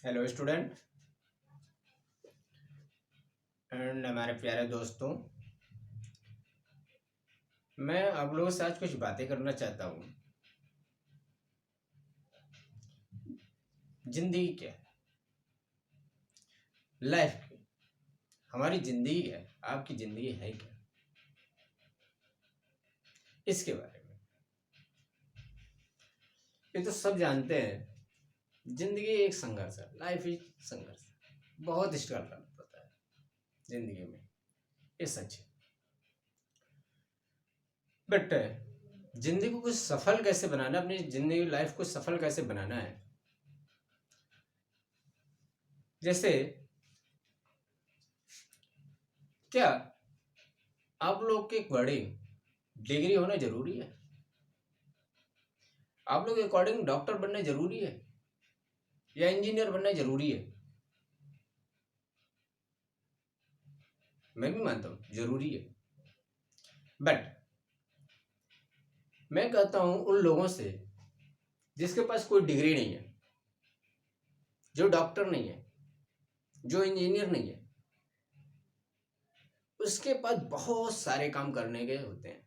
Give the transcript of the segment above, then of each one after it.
Hello student and हमारे प्यारे दोस्तों, मैं आप लोगों से आज कुछ बातें करना चाहता हूँ। जिंदगी क्या है? लाइफ हमारी जिंदगी है, आपकी जिंदगी है क्या? इसके बारे में ये तो सब जानते हैं। जिंदगी एक संघर्ष है, लाइफ इज संघर्ष। बहुत स्ट्रगल करना पड़ता है जिंदगी में, ये सच है। बट जिंदगी को कुछ सफल कैसे बनाना, अपनी जिंदगी लाइफ को सफल कैसे बनाना है, जैसे क्या आप लोग के अकॉर्डिंग डिग्री होना जरूरी है? आप लोग के अकॉर्डिंग डॉक्टर बनना जरूरी है या इंजीनियर बनना जरूरी है? मैं भी मानता हूं जरूरी है। बट मैं कहता हूं उन लोगों से जिसके पास कोई डिग्री नहीं है, जो डॉक्टर नहीं है, जो इंजीनियर नहीं है, उसके पास बहुत सारे काम करने के होते हैं।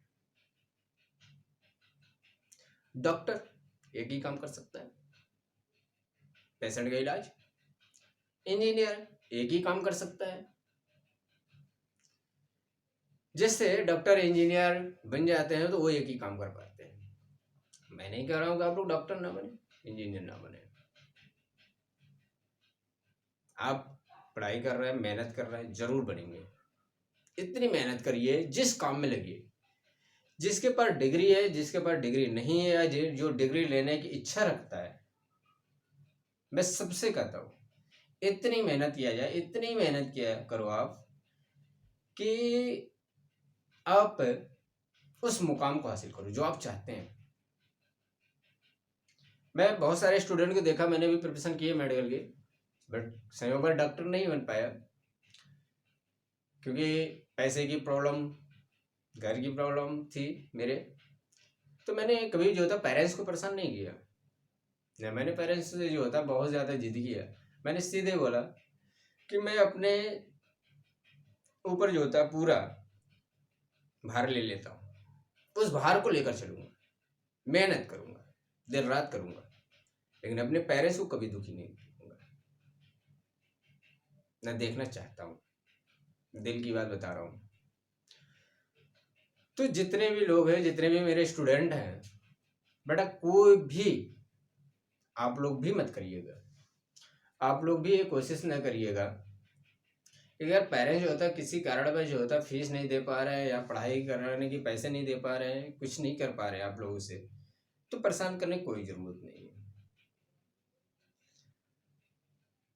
डॉक्टर एक ही काम कर सकता है, पेशेंट का इलाज। इंजीनियर एक ही काम कर सकता है। जिससे डॉक्टर इंजीनियर बन जाते हैं तो वो एक ही काम कर पाते हैं। मैं नहीं कह रहा हूं कि आप लोग डॉक्टर ना बने, इंजीनियर ना बने। आप पढ़ाई कर रहे हैं, मेहनत कर रहे हैं, जरूर बनेंगे। इतनी मेहनत करिए, जिस काम में लगिए। जिसके पास डिग्री है, जिसके पास डिग्री नहीं है, या जो डिग्री लेने की इच्छा रखता है, मैं सबसे कहता हूँ इतनी मेहनत किया जाए, इतनी मेहनत किया करो आप कि आप उस मुकाम को हासिल करो जो आप चाहते हैं। मैं बहुत सारे स्टूडेंट को देखा, मैंने भी प्रिपरेशन किए मेडिकल की, बट समय पर डॉक्टर नहीं बन पाया क्योंकि पैसे की प्रॉब्लम, घर की प्रॉब्लम थी मेरे। तो मैंने कभी जो था पेरेंट्स को परेशान नहीं किया, या मैंने पेरेंट्स से जो होता बहुत ज़्यादा जिद किया। मैंने सीधे बोला कि मैं अपने ऊपर जो होता पूरा भार ले लेता हूँ, उस भार को लेकर चलूँगा, मेहनत करूँगा, दिन रात करूँगा, लेकिन अपने पेरेंट्स को कभी दुखी नहीं करूँगा। मैं देखना चाहता हूँ, दिल की बात बता रहा हूँ। तो जितने भी लोग हैं, जितने भी मेरे स्टूडेंट हैं, बेटा कोई भी आप लोग भी मत करिएगा, आप लोग भी ये कोशिश न करिएगा कि अगर पेरेंट्स जो होता किसी कारण पर जो होता फीस नहीं दे पा रहे हैं, या पढ़ाई कराने की पैसे नहीं दे पा रहे हैं, कुछ नहीं कर पा रहे हैं आप लोगों से, तो परेशान करने की कोई ज़रूरत नहीं है।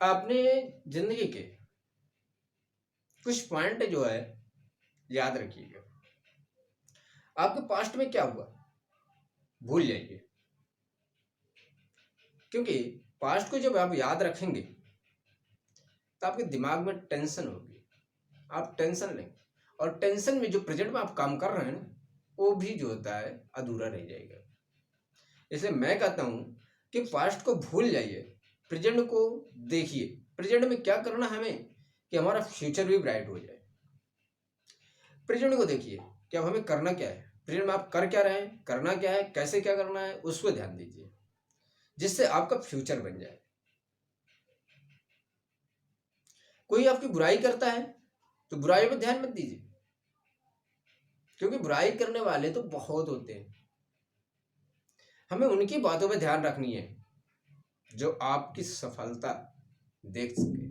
आपने जिंदगी के कुछ पॉइंट जो है याद रखिएगा। आपके पास्ट में क्या हुआ भूल जाइए, क्योंकि पास्ट को जब आप याद रखेंगे तो आपके दिमाग में टेंशन होगी, आप टेंशन लेंगे, और टेंशन में जो प्रेजेंट में आप काम कर रहे हैं ना, वो भी जो होता है अधूरा रह जाएगा। इसलिए मैं कहता हूं कि पास्ट को भूल जाइए, प्रेजेंट को देखिए। प्रेजेंट में क्या करना है हमें कि हमारा फ्यूचर भी ब्राइट हो जाए। प्रेजेंट को देखिए कि अब हमें करना क्या है, प्रेजेंट में आप कर क्या रहे हैं, करना क्या है, कैसे क्या करना है, उसको ध्यान दीजिए, जिससे आपका फ्यूचर बन जाए। कोई आपकी बुराई करता है तो बुराई में ध्यान मत दीजिए, क्योंकि बुराई करने वाले तो बहुत होते हैं। हमें उनकी बातों पे ध्यान रखनी है जो आपकी सफलता देख सके,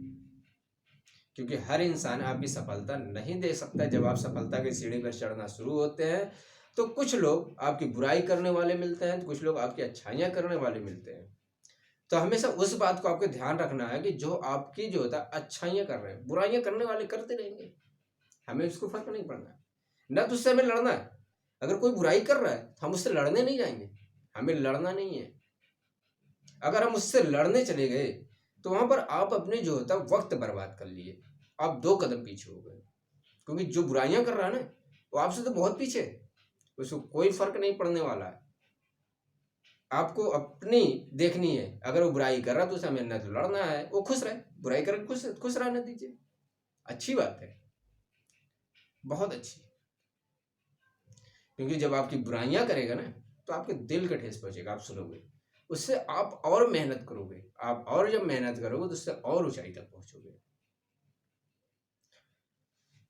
क्योंकि हर इंसान आपकी सफलता नहीं देख सकता। जब आप सफलता की सीढ़ी पर चढ़ना शुरू होते हैं तो कुछ लोग आपकी बुराई करने वाले मिलते हैं, तो कुछ लोग आपकी अच्छाइयाँ करने वाले मिलते हैं। तो हमेशा उस बात को आपको ध्यान रखना है कि जो आपकी जो होता है अच्छाइयाँ कर रहे हैं, बुराइयाँ करने वाले करते रहेंगे, हमें उसको फर्क नहीं पड़ना है ना, तो उससे हमें लड़ना है। अगर कोई बुराई कर रहा है तो हम उससे लड़ने नहीं जाएंगे, हमें लड़ना नहीं है। अगर हम उससे लड़ने चले गए तो वहां पर आप अपने जो होता है वक्त बर्बाद कर लिए, आप 2 कदम पीछे हो गए। क्योंकि जो बुराइयां कर रहा है ना, वो आपसे तो बहुत पीछे है, उसको कोई फर्क नहीं पड़ने वाला है। आपको अपनी देखनी है। अगर वो बुराई कर रहा है तो उसे हमें न तो लड़ना है, वो खुश रहे, बुराई कर खुश रहने दीजिए, अच्छी बात है, बहुत अच्छी। क्योंकि जब आपकी बुराइयां करेगा ना तो आपके दिल का ठेस पहुंचेगा, आप सुनोगे, उससे आप और मेहनत करोगे, आप और जब मेहनत करोगे तो उससे और ऊंचाई तक पहुंचोगे।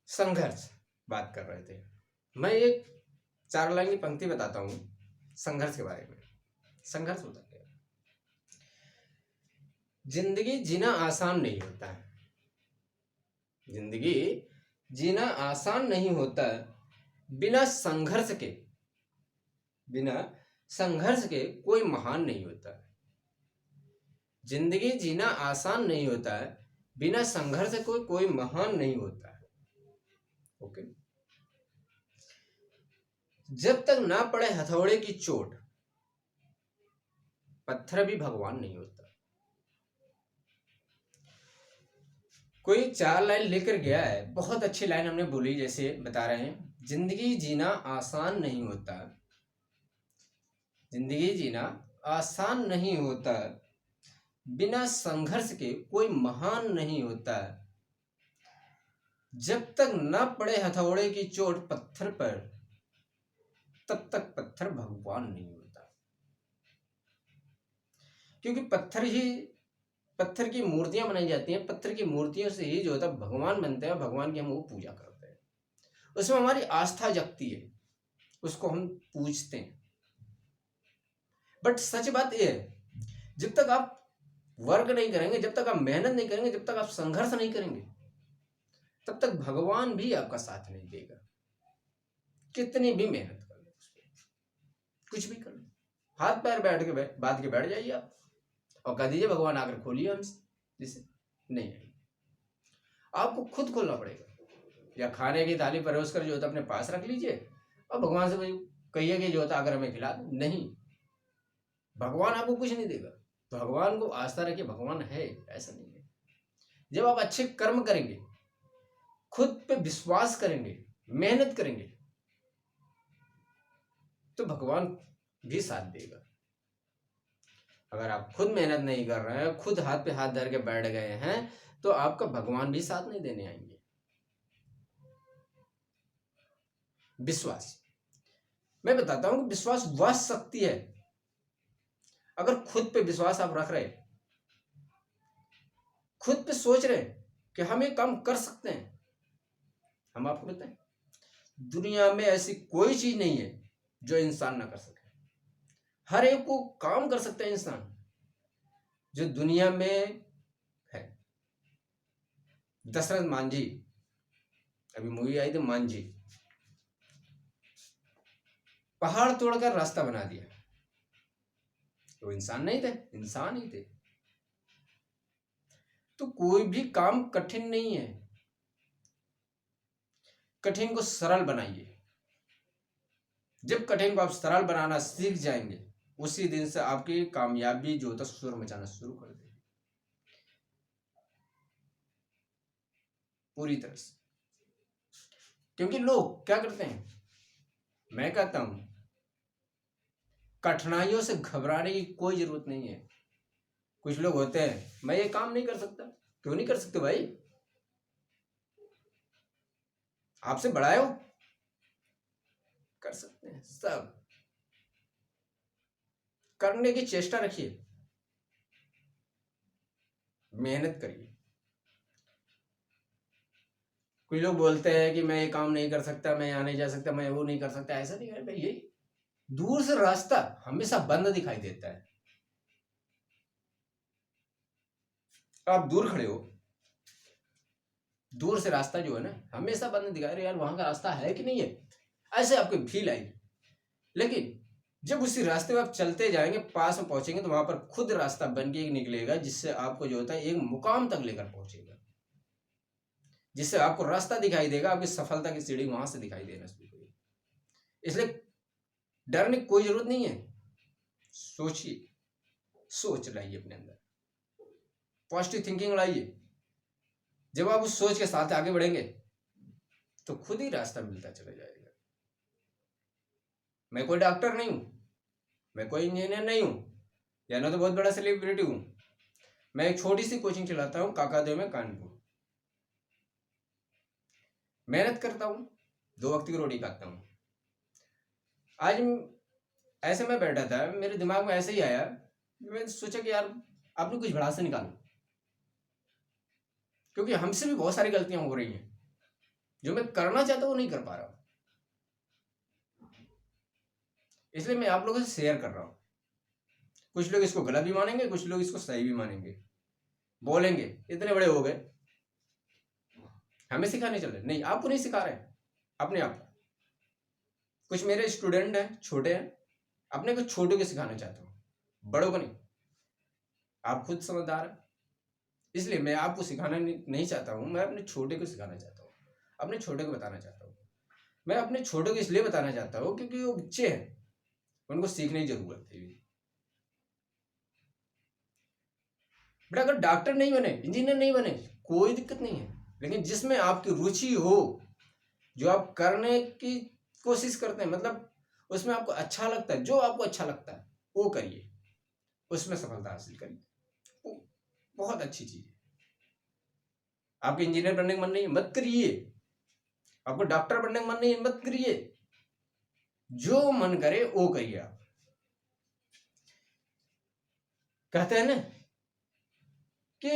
संघर्ष बात कर रहे थे, मैं एक 4 लाइन की पंक्ति बताता हूं संघर्ष के बारे में। संघर्ष होता है, जिंदगी जीना आसान नहीं होता है, जिंदगी जीना आसान नहीं होता, बिना संघर्ष के, बिना संघर्ष के कोई महान नहीं होता। जिंदगी जीना आसान नहीं होता है, बिना संघर्ष के कोई महान नहीं होता है। ओके, जब तक ना पड़े हथौड़े की चोट, पत्थर भी भगवान नहीं होता। कोई 4 लाइन लेकर गया है, बहुत अच्छी लाइन हमने बोली, जैसे बता रहे हैं, जिंदगी जीना आसान नहीं होता, जिंदगी जीना आसान नहीं होता, बिना संघर्ष के कोई महान नहीं होता, जब तक न पड़े हथौड़े की चोट पत्थर पर, तब तक पत्थर भगवान नहीं होता। क्योंकि पत्थर की मूर्तियां बनाई जाती हैं, पत्थर की मूर्तियों से ही जो होता है भगवान बनते हैं, भगवान की हम वो पूजा करते हैं, उसमें हमारी आस्था जगती है, उसको हम पूजते हैं। बट सच बात यह है, जब तक आप वर्क नहीं करेंगे, जब तक आप मेहनत नहीं करेंगे, जब तक आप संघर्ष नहीं करेंगे, तब तक भगवान भी आपका साथ नहीं देगा। कितनी भी मेहनत कर लो, कुछ भी कर लो, हाथ पैर बांध के बैठ जाइए आप और कह दीजिए भगवान आकर खोलिए हमसे, जिसे नहीं आएगी, आपको खुद खोलना पड़ेगा। या खाने की थाली परोस कर जो होता अपने पास रख लीजिए और भगवान से कहिए कि जो होता अगर हमें खिला दो, नहीं, भगवान आपको कुछ नहीं देगा। भगवान को आस्था रखिए, भगवान है, ऐसा नहीं है। जब आप अच्छे कर्म करेंगे, खुद पे विश्वास करेंगे, मेहनत करेंगे, तो भगवान भी साथ देगा। अगर आप खुद मेहनत नहीं कर रहे हैं, खुद हाथ पे हाथ धर के बैठ गए हैं, तो आपका भगवान भी साथ नहीं देने आएंगे। विश्वास, मैं बताता हूं कि विश्वास वह शक्ति है, अगर खुद पे विश्वास आप रख रहे, खुद पे सोच रहे कि हम ये काम कर सकते हैं, हम आपको बताएं, दुनिया में ऐसी कोई चीज नहीं है जो इंसान ना कर सके। हर एक को काम कर सकता है इंसान जो दुनिया में है। दशरथ मांझी, अभी मूवी आई थी मांझी, पहाड़ तोड़कर रास्ता बना दिया, तो इंसान नहीं थे, इंसान ही थे। तो कोई भी काम कठिन नहीं है, कठिन को सरल बनाइए। जब कठिन को आप सरल बनाना सीख जाएंगे, उसी दिन से आपकी कामयाबी जो होता शोर मचाना शुरू कर देगी, पूरी तरह से। क्योंकि लोग क्या करते हैं, मैं कहता हूं कठिनाइयों से घबराने की कोई जरूरत नहीं है। कुछ लोग होते हैं, मैं ये काम नहीं कर सकता, क्यों नहीं कर सकते भाई, आपसे बड़ा है वो, कर सकते हैं, सब करने की चेष्टा रखिए, मेहनत करिए। कुछ लोग बोलते हैं कि मैं ये काम नहीं कर सकता, मैं यहाँ नहीं जा सकता, मैं वो नहीं कर सकता, ऐसा नहीं है भाई। यही दूर से रास्ता हमेशा बंद दिखाई देता है, आप दूर खड़े हो, दूर से रास्ता जो है ना हमेशा बंद दिखाई रहे, यार वहां का रास्ता है कि नहीं है, ऐसे आपको फील आएगी। लेकिन जब उसी रास्ते में आप चलते जाएंगे, पास में पहुंचेंगे, तो वहां पर खुद रास्ता बन के निकलेगा, जिससे आपको जो होता है एक मुकाम तक लेकर पहुंचेगा, जिससे आपको रास्ता दिखाई देगा, आपकी सफलता की सीढ़ी वहां से दिखाई देना शुरू होगी। इसलिए डरने की कोई जरूरत नहीं है, सोचिए, सोच लाइए अपने अंदर, पॉजिटिव थिंकिंग लाइए। जब आप उस सोच के साथ आगे बढ़ेंगे तो खुद ही रास्ता मिलता चला जाएगा। मैं कोई डॉक्टर नहीं हूं, मैं कोई इंजीनियर नहीं हूँ या ना तो बहुत बड़ा सेलिब्रिटी हूँ। मैं एक छोटी सी कोचिंग चलाता हूँ काकादेव में, कानपुर। मेहनत करता हूँ, 2 वक्त की रोटी खाता हूँ। आज ऐसे मैं बैठा था, मेरे दिमाग में ऐसे ही आया, मैंने सोचा कि यार आपने कुछ बड़ा से निकालो, क्योंकि हमसे भी बहुत सारी गलतियां हो रही हैं। जो मैं करना चाहता हूँ वो नहीं कर पा रहा, इसलिए मैं आप लोगों से शेयर कर रहा हूँ। कुछ लोग इसको गलत भी मानेंगे, कुछ लोग इसको सही भी मानेंगे, बोलेंगे इतने बड़े हो गए हमें सिखाने चल रहे। नहीं, आपको नहीं सिखा रहे, अपने आप को। कुछ मेरे स्टूडेंट हैं, छोटे हैं, अपने कुछ छोटों को सिखाना चाहता हूँ, बड़ों को नहीं। आप खुद समझदार हैं, इसलिए मैं आपको सिखाना नहीं चाहता हूँ, मैं अपने छोटे को सिखाना चाहता हूँ, अपने छोटे को बताना चाहता हूँ। मैं अपने छोटों को इसलिए बताना चाहता हूँ क्योंकि वो बच्चे हैं, उनको सीखने की जरूरत है। बट अगर डॉक्टर नहीं बने, इंजीनियर नहीं बने, कोई दिक्कत नहीं है, लेकिन जिसमें आपकी रुचि हो, जो आप करने की कोशिश करते हैं, मतलब उसमें आपको अच्छा लगता है, जो आपको अच्छा लगता है वो करिए, उसमें सफलता हासिल करिए, वो बहुत अच्छी चीज है। आपको इंजीनियर बनने का मन नहीं है, मत करिए। आपको डॉक्टर बनने का मन नहीं है, मत करिए। जो मन करे वो करिए। आप कहते हैं ना कि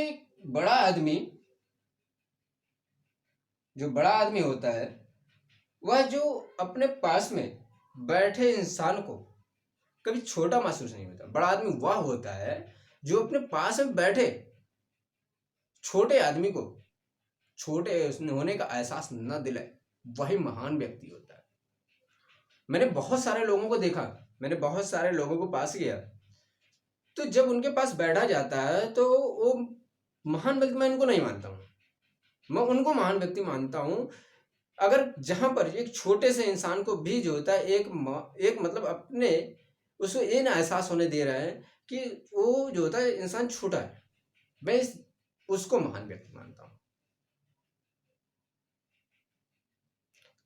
बड़ा आदमी, जो बड़ा आदमी होता है, वह जो अपने पास में बैठे इंसान को कभी छोटा महसूस नहीं होता। बड़ा आदमी वह होता है जो अपने पास में बैठे छोटे आदमी को छोटे होने का एहसास न दिलाए, वही महान व्यक्ति होता है। मैंने बहुत सारे लोगों को देखा, मैंने बहुत सारे लोगों को पास किया, तो जब उनके पास बैठा जाता है तो वो महान व्यक्ति मैं उनको नहीं मानता हूँ, मैं उनको महान व्यक्ति मानता हूँ अगर जहां पर एक छोटे से इंसान को भी जो होता है एक मतलब अपने उसको ये ना एहसास होने दे रहा है कि वो जो होता है इंसान छोटा है, मैं उसको महान व्यक्ति मानता हूं।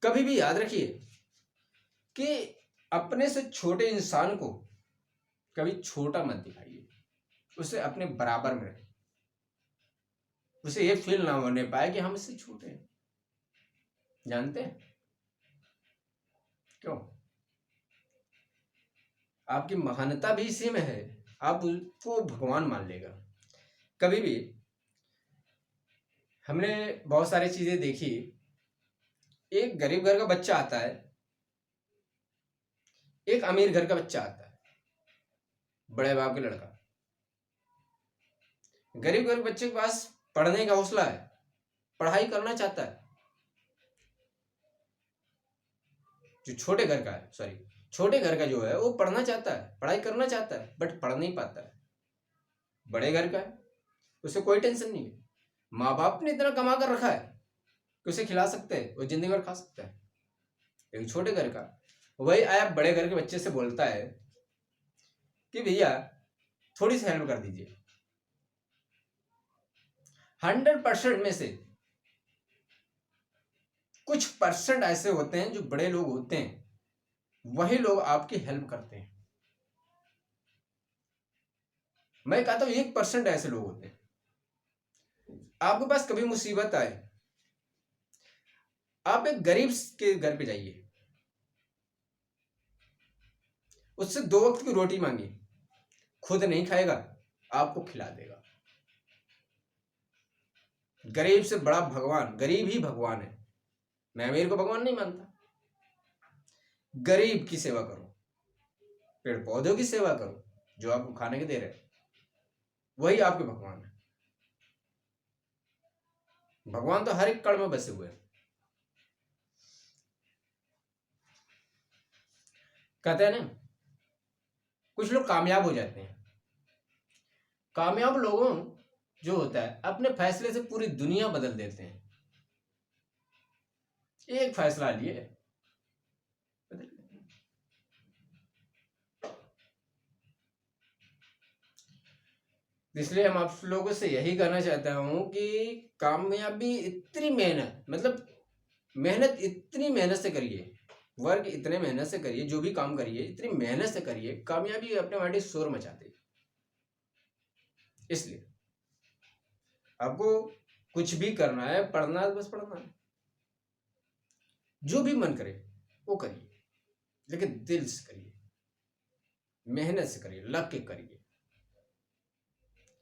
कभी भी याद रखिए कि अपने से छोटे इंसान को कभी छोटा मत दिखाइए, उसे अपने बराबर में रखें, उसे ये फील ना होने पाए कि हम इससे छोटे हैं। जानते हैं क्यों? आपकी महानता भी इसी में है, आप उसको भगवान मान लेगा। कभी भी हमने बहुत सारी चीजें देखी, एक गरीब घर का बच्चा आता है, एक अमीर घर का बच्चा आता है, बड़े बाप का लड़का। गरीब घर के बच्चे के पास पढ़ने का हौसला है, पढ़ाई करना चाहता है। जो छोटे घर का है, सॉरी, छोटे घर का जो है वो पढ़ना चाहता है, पढ़ाई करना चाहता है, बट पढ़ नहीं पाता है। बड़े घर का है, उसे कोई टेंशन नहीं है, माँ बाप ने इतना कमा कर रखा है कि उसे खिला सकते हैं, वो जिंदगी भर खा सकता है। लेकिन छोटे घर का वही आया बड़े घर के बच्चे से बोलता है कि भैया थोड़ी सी हेल्प कर दीजिए। 100% में से कुछ परसेंट ऐसे होते हैं जो बड़े लोग होते हैं, वही लोग आपकी हेल्प करते हैं। मैं कहता हूं 1% ऐसे लोग होते हैं। आपके पास कभी मुसीबत आए, आप एक गरीब के घर पे जाइए, उससे 2 वक्त की रोटी मांगिए, खुद नहीं खाएगा, आपको खिला देगा। गरीब से बड़ा भगवान, गरीब ही भगवान है। मैं अमीर को भगवान नहीं मानता। गरीब की सेवा करो, पेड़ पौधों की सेवा करो, जो आपको खाने के दे रहे, वही आपके भगवान है। भगवान तो हर एक कण में बसे हुए हैं। कहते हैं ना, कुछ लोग कामयाब हो जाते हैं। कामयाब लोगों जो होता है अपने फैसले से पूरी दुनिया बदल देते हैं। एक फैसला लिए, इसलिए हम आप लोगों से यही कहना चाहता हूं कि कामयाबी इतनी मेहनत, मतलब मेहनत इतनी मेहनत से करिए वर्क इतने मेहनत से करिए, जो भी काम करिए इतनी मेहनत से करिए, कामयाबी अपने वाटे शोर मचाते हैं। इसलिए आपको कुछ भी करना है, पढ़ना है, बस पढ़ना है, जो भी मन करे वो करिए, लेकिन दिल से करिए, मेहनत से करिए, लग के करिए।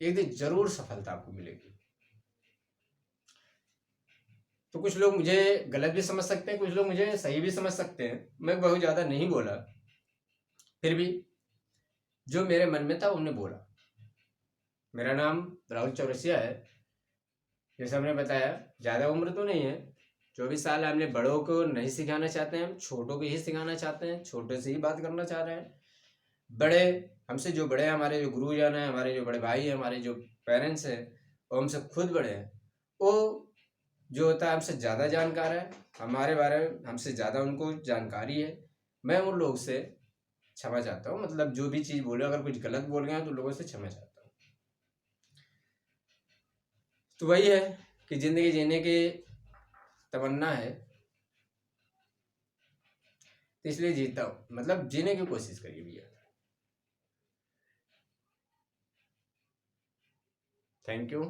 एक दिन जरूर सफलता आपको मिलेगी। तो कुछ लोग मुझे गलत भी समझ सकते हैं, कुछ लोग मुझे सही भी समझ सकते हैं। मैं बहुत ज्यादा नहीं बोला, फिर भी जो मेरे मन में था उन्होंने बोला। मेरा नाम राहुल चौरसिया है। जैसे हमने बताया, ज़्यादा उम्र तो नहीं है, 24 साल है। हमने बड़ों को नहीं सिखाना चाहते हैं, हम छोटों को ही सिखाना चाहते हैं, छोटे से ही बात करना चाह रहे हैं। बड़े हमसे जो बड़े हैं, हमारे जो गुरुजन हैं, हमारे जो बड़े भाई हैं, हमारे जो पेरेंट्स हैं, वो हमसे खुद बड़े हैं, वो जो होता है हमसे ज़्यादा जानकार है, हमारे बारे में हमसे ज़्यादा उनको जानकारी है। मैं उन लोग से क्षमा चाहता हूँ, मतलब जो भी चीज़ बोले, अगर कुछ गलत बोल गए तो लोगों से क्षमा चाहता हूँ। तो वही है कि ज़िंदगी जीने की तमन्ना है, तो इसलिए जीता हूँ, मतलब जीने की कोशिश करिए भैया। Thank you.